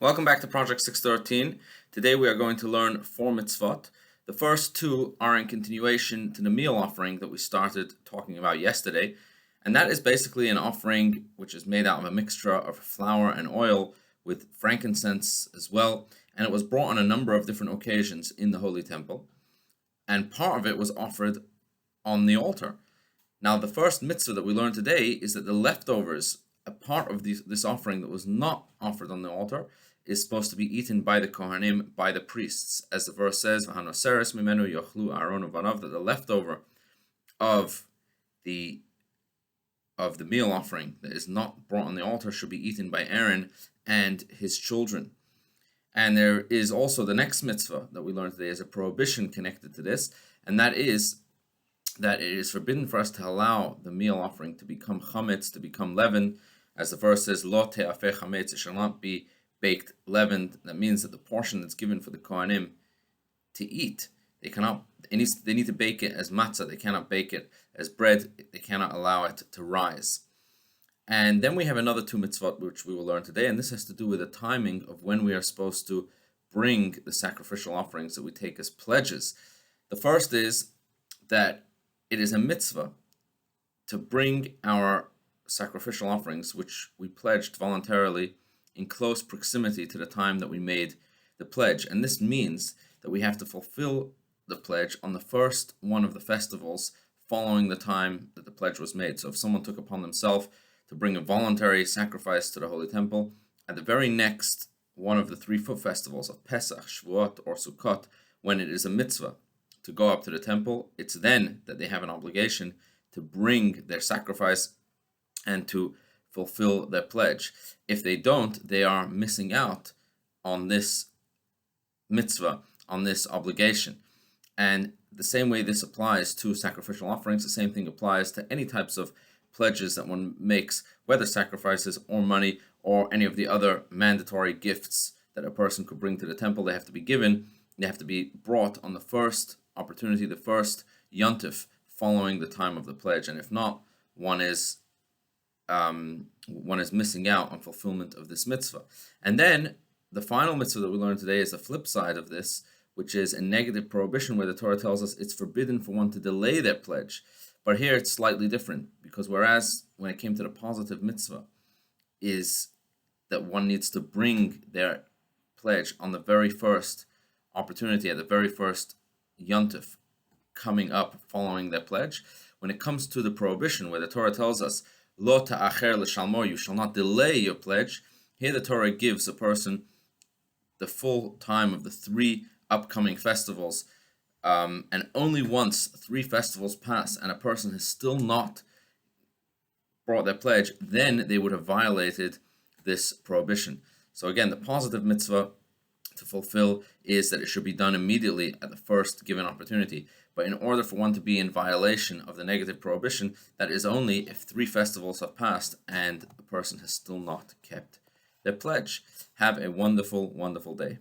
Welcome back to Project 613. Today we are going to learn 4 mitzvot. The first 2 are in continuation to the meal offering that we started talking about yesterday. And that is basically an offering which is made out of a mixture of flour and oil with frankincense as well. And it was brought on a number of different occasions in the Holy Temple. And part of it was offered on the altar. Now the first mitzvah that we learned today is that the leftovers, a part of this offering that was not offered on the altar, is supposed to be eaten by the Kohanim, by the priests. As the verse says, "V'hanoseres mimenu yochlu Aaron uvanav," that the leftover of the meal offering that is not brought on the altar should be eaten by Aaron and his children. And there is also the next mitzvah that we learned today is a prohibition connected to this, and that is that it is forbidden for us to allow the meal offering to become chametz, to become leavened. As the verse says, "Lo te'afeh chametz," it shall not be baked leavened. That means that the portion that's given for the Kohanim to eat, they need to bake it as matzah. They cannot bake it as bread. They cannot allow it to rise. And then we have another 2 mitzvot which we will learn today, and this has to do with the timing of when we are supposed to bring the sacrificial offerings that we take as pledges. The first is that it is a mitzvah to bring our sacrificial offerings, which we pledged voluntarily, in close proximity to the time that we made the pledge. And this means that we have to fulfill the pledge on the first one of the festivals following the time that the pledge was made. So if someone took upon themselves to bring a voluntary sacrifice to the Holy Temple, at the very next one of the 3 foot festivals of Pesach, Shavuot, or Sukkot, when it is a mitzvah to go up to the temple, it's then that they have an obligation to bring their sacrifice and to fulfill their pledge. If they don't, they are missing out on this mitzvah, on this obligation. And the same way this applies to sacrificial offerings, the same thing applies to any types of pledges that one makes, whether sacrifices or money or any of the other mandatory gifts that a person could bring to the temple. They have to be given, they have to be brought on the first opportunity, the first yontif following the time of the pledge. And if not, one is missing out on fulfillment of this mitzvah. And then the final mitzvah that we learned today is the flip side of this, which is a negative prohibition where the Torah tells us it's forbidden for one to delay their pledge. But here it's slightly different, because whereas when it came to the positive mitzvah is that one needs to bring their pledge on the very first opportunity, at the very first yontif coming up following their pledge, when it comes to the prohibition where the Torah tells us Lo ta'acher l'shalmo, you shall not delay your pledge. Here the Torah gives a person the full time of the 3 upcoming festivals, and only once 3 festivals pass and a person has still not brought their pledge, then they would have violated this prohibition. So again, the positive mitzvah to fulfill is that it should be done immediately at the first given opportunity. But in order for one to be in violation of the negative prohibition, that is only if 3 festivals have passed and the person has still not kept their pledge. Have a wonderful, wonderful day.